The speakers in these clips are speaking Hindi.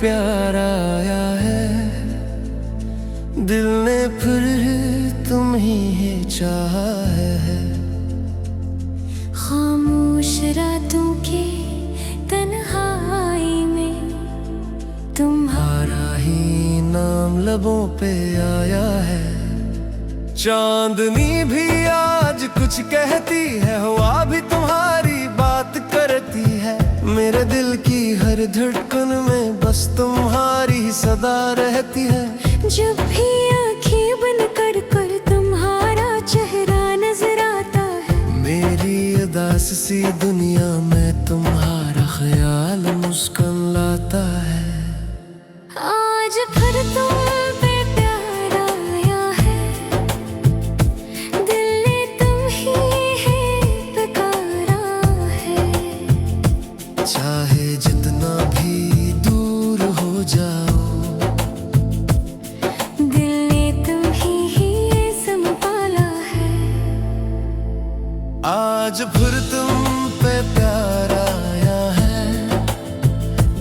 प्यार आया है, दिल ने फिर तुम ही चाहा है। खामोश रातों के तन्हाई में तुम्हारा ही नाम लबों पे आया है। चांदनी भी आज कुछ कहती है, हवा भी तुम्हारी बात करती है। मेरे दिल की हर धड़कन में बस तुम्हारी ही सदा रहती है। जब भी आँखें बंद कर कर तुम्हारा चेहरा नजर आता है, मेरी उदास सी दुनिया में तुम्हारा ख्याल मुस्कान लाता है। आज फिर तुम पे प्यार आया है, दिल ने तुम ही पुकारा है। चाहे जितना भी दूर हो जाओ, दिल ने तुम ही संभाला है। आज फिर तुम पे प्यार आया है,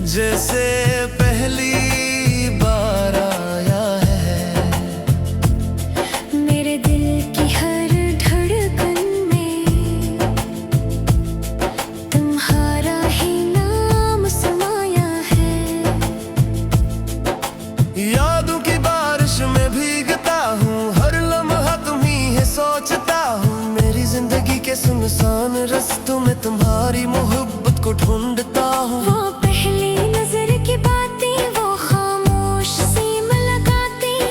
जैसे पहली बार आया है। मेरे दिल की हर धड़कन में तुम्हारा ही नाम समाया है। यादों की बारिश में भीगता हूँ, हर लम्हा तुम्ही है सोचता हूँ। मेरी जिंदगी के सुनसान रास्तों में तुम्हारी मोहब्बत को ढूंढता हूँ। वो पहली नजर की बातें, वो खामोश सी मुलाकातें,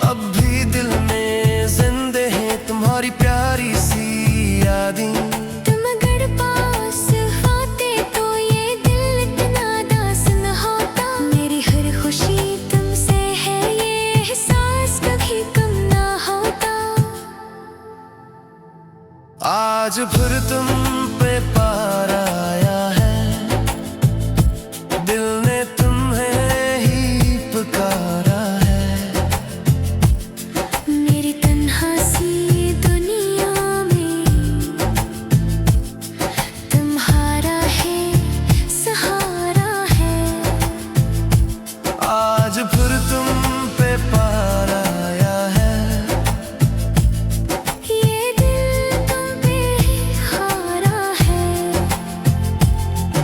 अब भी दिल में जिंदे हैं तुम्हारी प्यारी सी यादें। तुम अगर पास आते तो ये दिल इतना दास न होता। मेरी हर खुशी तुमसे है, ये एहसास कभी कम ना होता। आज फिर तुम पे प्यार आया है, दिल ने तुम्हें ही पुकारा है। मेरी तन्हा सी दुनिया में तुम्हारा है सहारा है। आज फिर तुम पे प्यार आया है, ये दिल तुम पे हारा है।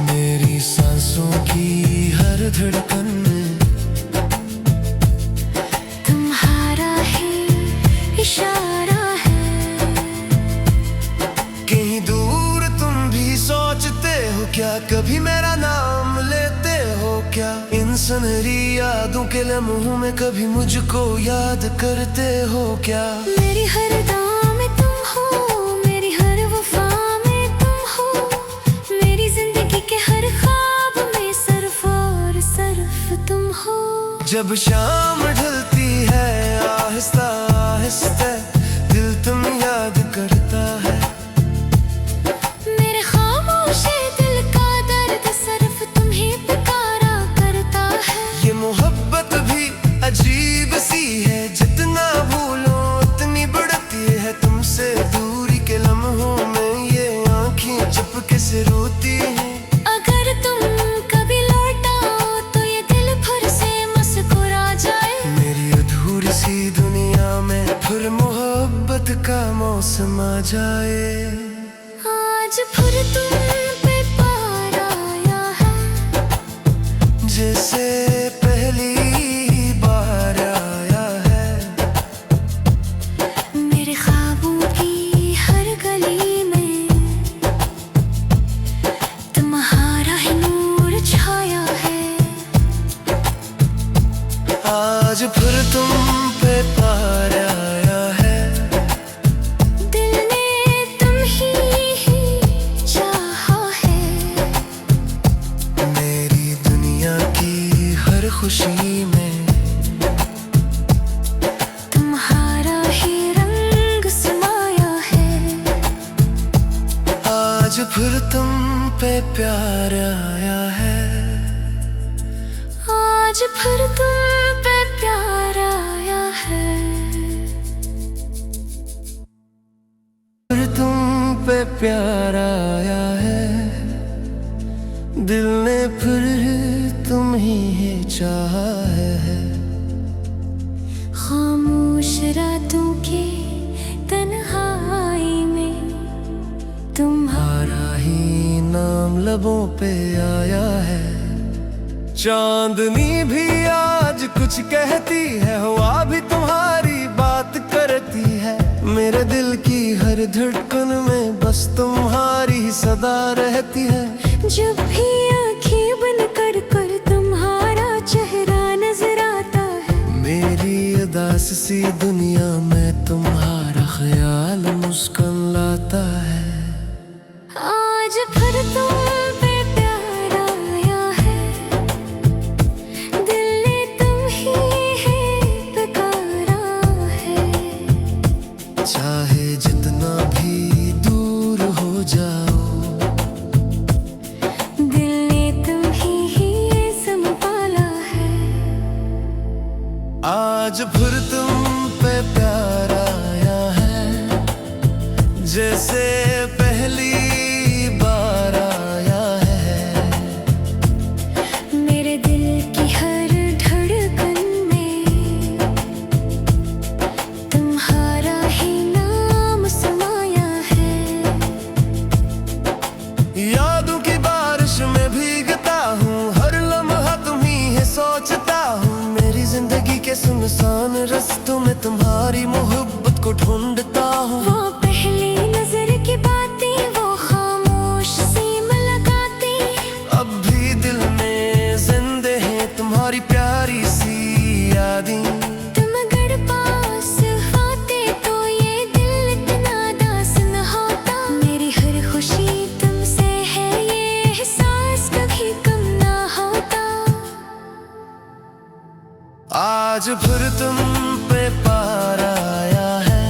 मेरी सांसों की हर धड़कन में तुम्हारा है इशारा है। कहीं दूर तुम भी सोचते हो क्या, कभी मेरा नाम लेते हो क्या? इन सुनहरी यादों के लम्हों में कभी मुझको याद करते हो क्या? मेरी हर दां में तुम हो, मेरी हर वफा में तुम हो, मेरी जिंदगी के हर ख्वाब में सिर्फ और सिर्फ तुम हो। जब शाम ढलती है आहिस्ता आहिस्ता, दिल तुम याद करता है। मेरे खामोश दिल का दर्द सिर्फ तुम्हें पुकारा करता है। ये मोहब्बत भी अजीब सी है, जितना भूलो उतनी बढ़ती है। तुमसे दूरी के लम्हों में ये आँखें चुपके से रोती हैं। अगर तुम कभी लौट आओ तो ये दिल फिर से मुस्कुरा जाए। मेरी अधूरी सी दुनिया में फिर मोहब्बत का मौसम आ जाए। आज फिर तुम पे प्यार आया है, जैसे पहली बार आया है। मेरे ख्वाबों की हर गली में तुम्हारा ही नूर छाया है। आज फिर तुम पे प्यार आया है, दिल ने तुम ही चाहा है। मेरी दुनिया की हर खुशी में तुम्हारा ही रंग समाया है। आज फिर तुम पे प्यार आया है, आज फिर तुम पे प्यार आया है। फिर तुम पे प्यार आया है, दिल ने फिर तुम ही है चाहा है। खामोश रातों के तन्हाई में तुम्हारा ही नाम लबों पे आया है। चांदनी भी आज कुछ कहती है, हवा भी तुम्हारी बात करती है। मेरे दिल की हर धड़कन में बस तुम्हारी ही सदा रहती है। जब भी आँखें बंद कर कर तुम्हारा चेहरा नजर आता है। मेरी उदास सी दुनिया में तुम्हारा ख्याल मुस्कान लाता है। आज फिर तुम पे प्यार आया है, दिल ने तुम ही है पुकारा है। चाहे जितना भी दूर हो जाओ, दिल ने तुम ही संभाला है। आज फिर तुम पे प्यार आया है, जैसे पहली बार आया है। मेरे दिल की हर धड़कन में तुम्हारा ही नाम समाया है। यादों की बारिश में भीगता हूँ, हर लम्हा तुम्ही है सोचता हूँ। मेरी जिंदगी के सुनसान रास्तों में तुम्हारी मोहब्बत को ढूंढता हूँ। वो पहली नजर की बातें, वो खामोश सी मुलाकातें, अब भी दिल में जिंदे हैं तुम्हारी प्यारी सी यादें। तुम अगर पास आते तो ये दिल इतना दास न होता। मेरी हर खुशी तुमसे है, ये एहसास कभी कम ना होता। आज फिर तुम पे प्यार आया है,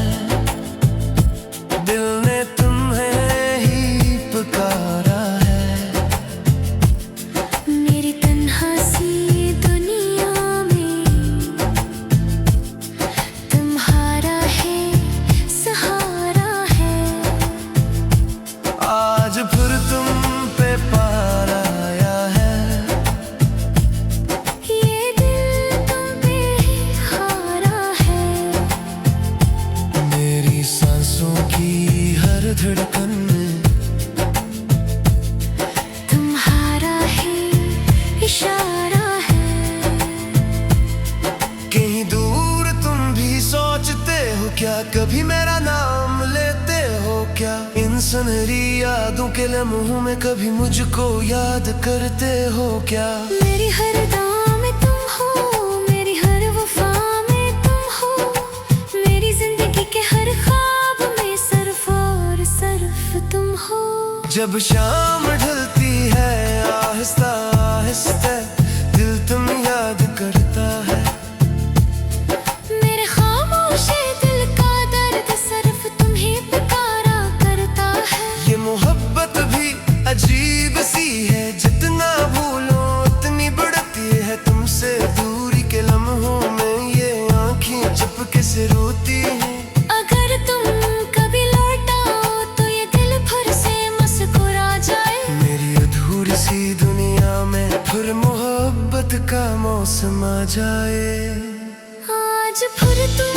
दिल ने तुम्हें ही पुकारा है। मेरी तन्हा सी दुनिया में तुम्हारा है सहारा है। आज फिर तुम पे प्यार आया है, ये दिल तुम पे हारा है। मेरी सांसों की हर धड़कन में तुम्हारा ही इशारा है। कहीं दूर तुम भी सोचते हो क्या, कभी मेरा नाम लेते हो क्या? इन सुनहरी यादों के लम्हों में कभी मुझको याद करते हो क्या? मेरी हर दाम में तुम हो, मेरी हर वफा में तुम हो। मेरी जिंदगी के हर ख्वाब में सिर्फ और सिर्फ तुम हो। जब शाम ढलती है आहिस्ता आहिस्ता, दिल तुम याद करता है। मेरे खामोश दिल का दर्द सिर्फ तुम्हें पुकारा करता है। ये मोहब्बत भी अजीब सी है, जितना भूलो उतनी बढ़ती है। तुमसे दूरी के लम्हों में ये आँखें चुपके से रोती हैं। अगर तुम कभी लौट आओ तो ये दिल फिर से मुस्कुरा जाए। मेरी अधूरी सी दुनिया में फिर मोहब्बत का मौसम आ जाए। आज फिर तुम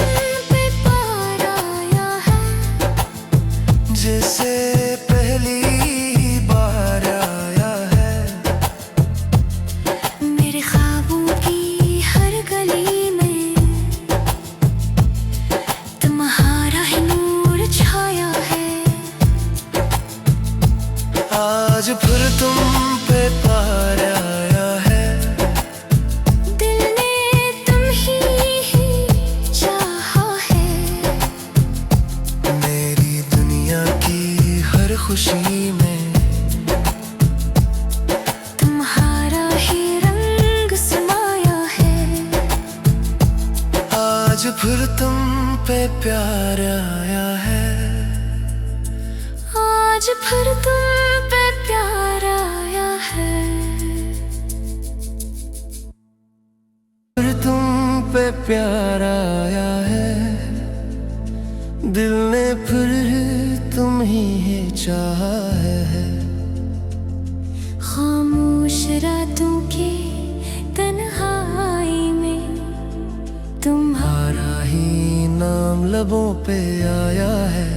पे प्यार आया है, जैसे पहली बार आया है। मेरे ख्वाबों की हर गली में तुम्हारा ही नूर छाया है। आज फिर तुम पे प्यार आया है, दिल ने तुम ही चाहा है। मेरी दुनिया की हर खुशी में तुम्हारा ही रंग समाया है। आज फिर तुम पे प्यार आया है। आज फिर तुम पे प्यार आया है। फिर तुम पे प्यार आया है, दिल ने फिर तुम ही है चाहा है। खामोश रातों के लबों पे आया है।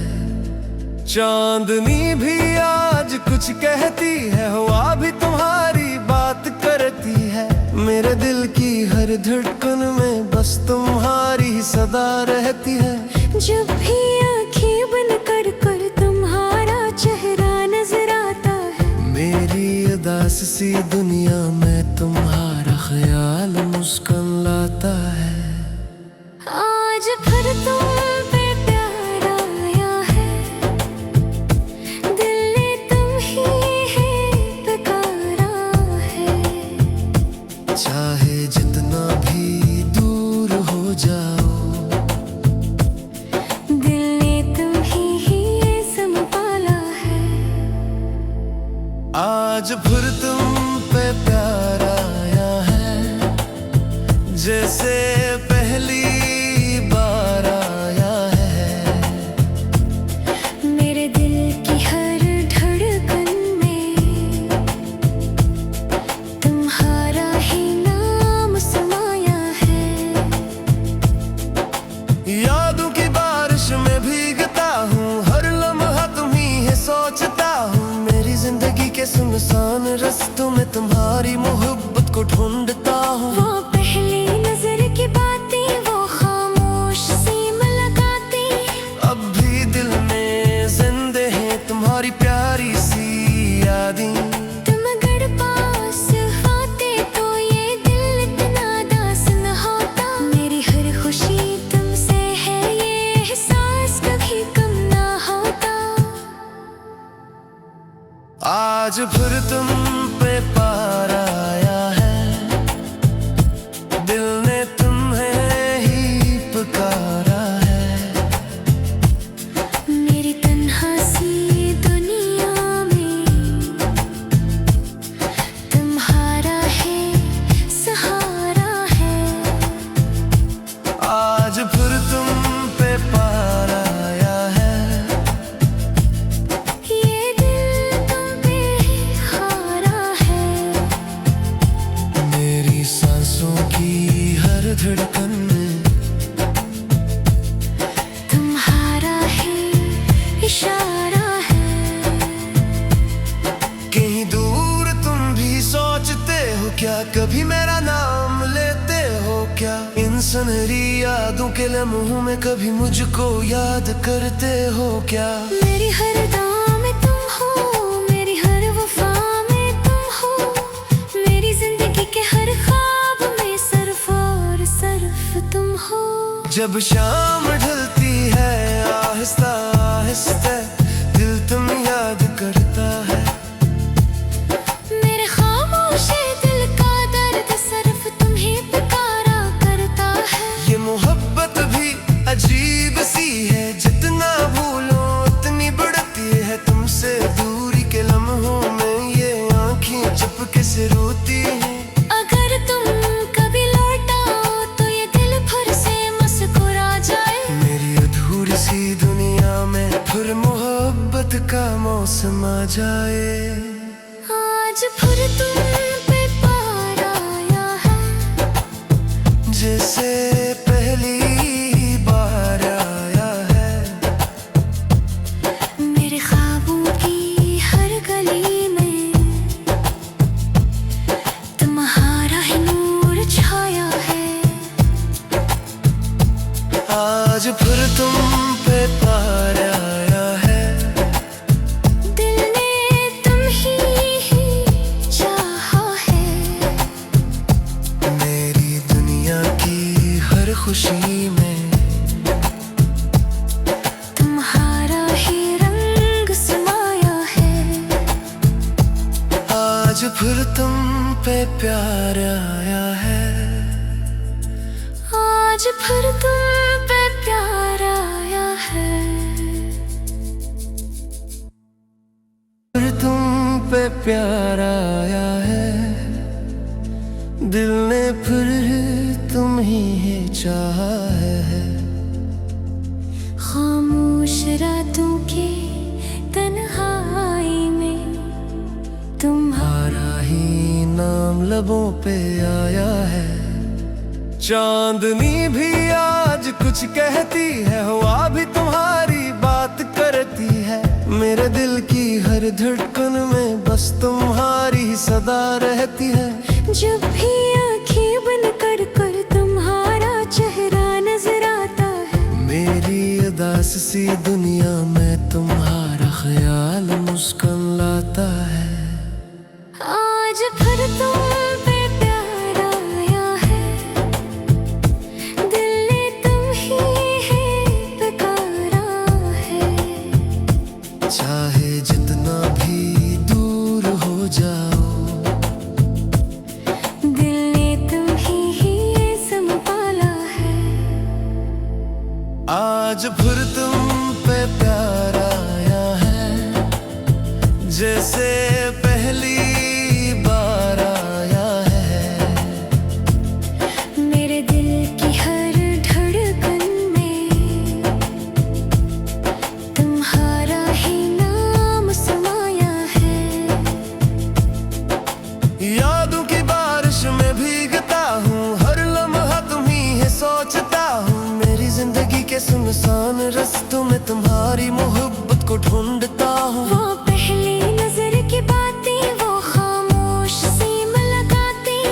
चांदनी भी आज कुछ कहती है, हवा भी तुम्हारी बात करती है। मेरे दिल की हर धड़कन में बस तुम्हारी ही सदा रहती है। जब भी आँखें बंद कर कर तुम्हारा चेहरा नजर आता है। मेरी उदास सी दुनिया में तुम्हारा ख्याल मुस्कान लाता है। आज फिर तुम पे प्यार आया है, दिल ने तुम ही पुकारा है। चाहे जितना भी दूर हो जाओ, दिल ने तुम ही संभाला है। आज फिर तुम पे प्यार आया है, जैसे पहली बार आया है। मेरे दिल की हर धड़कन में तुम्हारा ही नाम समाया है। यादों की बारिश में भीगता हूँ, हर लम्हा तुम्ही है सोचता हूँ। मेरी जिंदगी के सुनसान रास्तों में तुम्हारी मोहब्बत को ढूंढता हूँ। वो पहली नजर की बातें, वो खामोश सी मुलाकातें, अब भी दिल में जिंदे हैं तुम्हारी प्यारी सी यादें। तुम अगर पास आते तो ये दिल इतना दास न होता। मेरी हर खुशी तुमसे है, ये एहसास कभी कम ना होता। आज फिर तुम पे पार आया है, दिल ने तुम्हें ही पुकारा है। मेरी तन्हा सी दुनिया में तुम्हारा है सहारा है। आज फिर तुम पे पार आया है, ये दिल तुम पे हारा है। मेरी सांसों की हर धड़कन में तुम्हारा है इशारा है। कहीं दूर तुम भी सोचते हो क्या, कभी मेरा नाम लेते हो क्या? इन सुनहरी यादों के लम्हों में कभी मुझको याद करते हो क्या? मेरी हर दुआ में तुम हो, मेरी हर वफा में तुम हो। मेरी जिंदगी के हर ख्वाब में सिर्फ और सिर्फ तुम हो। जब शाम ढलती है आहिस्ता आहिस्ता, दिल तुम याद करता है। मेरे खामोश दिल का दर्द सिर्फ तुम्हें पुकारा करता है। ये मोहब्बत भी अजीब सी है, जितना भूलो उतनी बढ़ती है। तुमसे दूरी के लम्हों में ये आँखें चुपके से रोती हैं। अगर तुम कभी लौट आओ तो ये दिल फिर से मुस्कुरा जाए। मेरी अधूरी सी दुनिया में फिर मोहब्बत का मौसम आ जाए। आज फिर तुम पे पार आया है, जैसे पहली बार आया है। मेरे ख्वाबों की हर गली में तुम्हारा ही नूर छाया है। आज फिर तुम पे पार आया है, दिल ने तुम ही चाहा है। मेरी दुनिया की हर खुशी में तुम्हारा ही रंग समाया है। आज फिर तुम पे प्यार आया है। आज फिर तुम पे प्यार आया है। फिर तुम पे प्यार आया है, दिल ने फिर तुम ही चाहा है। खामोश रातों के तन्हाई में तुम्हारा ही नाम लबों पे आया है। चांदनी भी आज कुछ कुछ कहती है, हवा भी तुम्हारी बात करती है। मेरे दिल की हर धड़कन में बस तुम्हारी सदा रहती है। जब भी आँखें बंद कर कर तुम्हारा चेहरा नजर आता है, मेरी उदास सी दुनिया में तुम्हारा ख्याल मुस्कान लाता है। आज फिर तुम पे प्यार आया है, दिल ने तुम ही है पुकारा है। चाहे जितना भी दूर हो जाओ, दिल ने तुम ही संभाला है। आज फिर तुम पे प्यार आया है, जैसे पहली बार आया है। मेरे दिल की हर धड़कन में तुम्हारा ही नाम समाया है। यादों की बारिश में भीगता हूँ, हर लम्हा तुम्ही है सोचता हूँ। मेरी जिंदगी के सुनसान रास्तों में तुम्हारी मोहब्बत को ढूंढता हूँ। वो पहली नजर की बातें, वो खामोश सी मुलाकातें,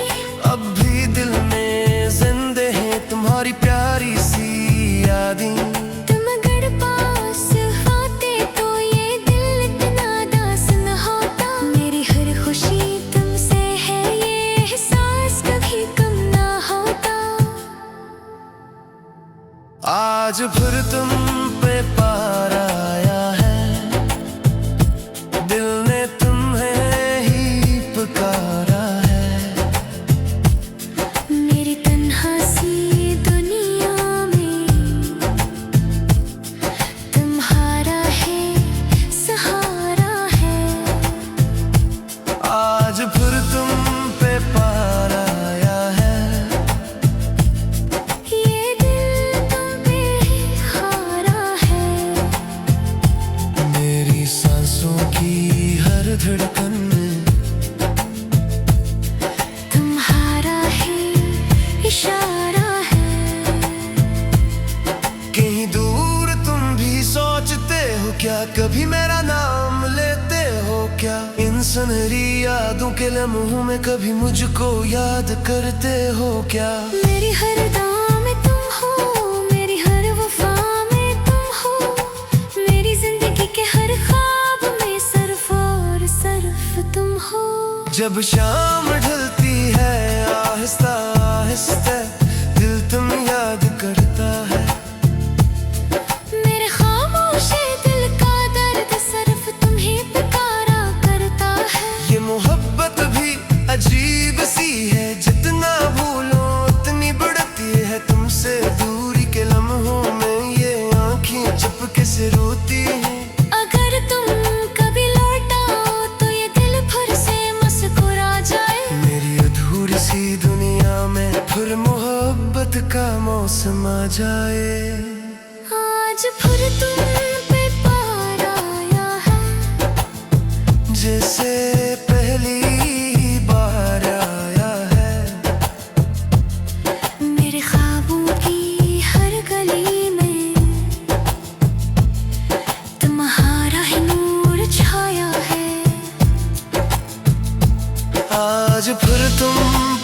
अब भी दिल में जिंदे हैं तुम्हारी प्यारी सी यादें। तुम अगर पास आते तो ये दिल इतना दास न होता। मेरी हर खुशी तुमसे है, ये एहसास कभी कम ना होता। आज फिर तुम पे प्यार आया है, दिल ने तुम्हें ही पुकारा है। मेरी तन्हा सी दुनिया में तुम्हारा है सहारा है। आज फिर तुम पे प्यार आया है, ये दिल तुम पे हारा है। मेरी सांसों की हर धड़कन में तुम्हारा है इशारा है। कहीं दूर तुम भी सोचते हो क्या, कभी मेरा नाम लेते हो क्या? इन सुनहरी यादों के लम्हों में कभी मुझको याद करते हो क्या? मेरी हर दां में तुम हो, मेरी हर वफा में तुम हो, मेरी जिंदगी के हर ख्वाब में सिर्फ और सिर्फ तुम हो। जब शाम ढलती है आहिस्ता आहिस्ता, दिल तुम याद करता है। मेरे खामोश दिल का दर्द सिर्फ तुम्हें पुकारा करता है। ये मोहब्बत भी अजीब सी है, जितना भूलो उतनी बढ़ती है। तुमसे दूरी के लम्हों में ये आँखें चुपके से रोती हैं। अगर तुम कभी लौट आओ तो ये दिल फिर से मुस्कुरा जाए। मेरी अधूरी सी दुनिया में फिर मोहब्बत का मौसम आ जाए। आज फिर तुम पे प्यार आया है, जैसे पहली बार आया है। मेरे ख्वाबों की हर गली में तुम्हारा ही नूर छाया है। आज फिर तुम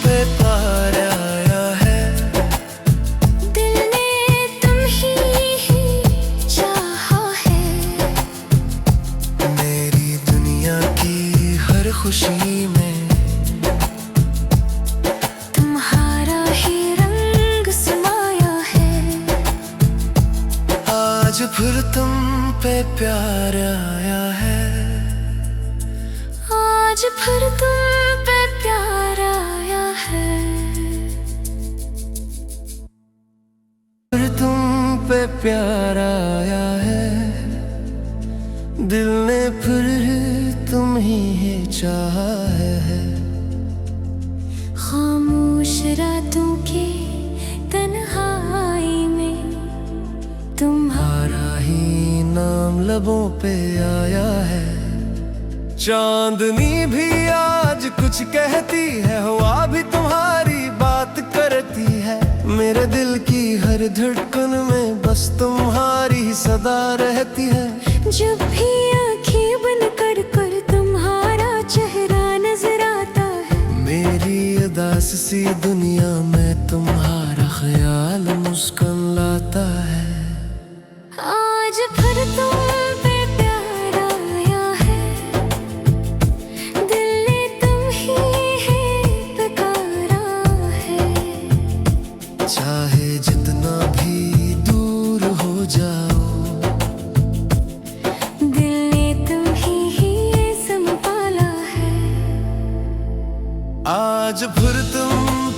पे प्यार आया है, दिल ने तुम ही चाहा है। मेरी दुनिया की हर खुशी में तुम्हारा ही रंग समाया है। आज फिर तुम पे प्यार आया है। आज फिर तुम पे प्यार आया है। फिर तुम पे प्यार आया है, दिल ने फिर तुम ही चाहा है। खामोश रातों के तन्हाई में तुम्हारा ही नाम लबों पे आया है। चांदनी भी आज कुछ कहती है, हवा भी तुम्हारी बात करती है। मेरे दिल की हर धड़कन में सदा रहती है। जब भी आंखें बंद कर कर तुम्हारा चेहरा नजर आता है। मेरी उदास सी दुनिया में तुम्हारा ख्याल मुस्कान लाता है। आज फिर तुम पे प्यार आया है, दिल ने तुम ही है पुकारा है। चाहे जितना भी दूर हो जाओ, दिल ने तुम ही संभाला है। आज फिर तुम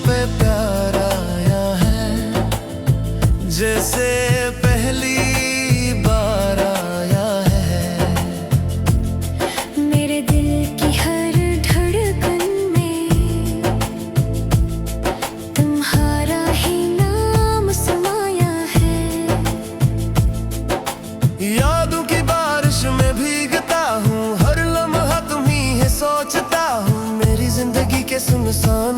पे प्यार आया है, जैसे पहली बार आया है। मेरे दिल की हर धड़कन में तुम्हारा ही नाम समाया है। यादों की बारिश में भीगता हूँ, हर लम्हा तुम्ही है सोचता हूँ। मेरी जिंदगी के सुनसान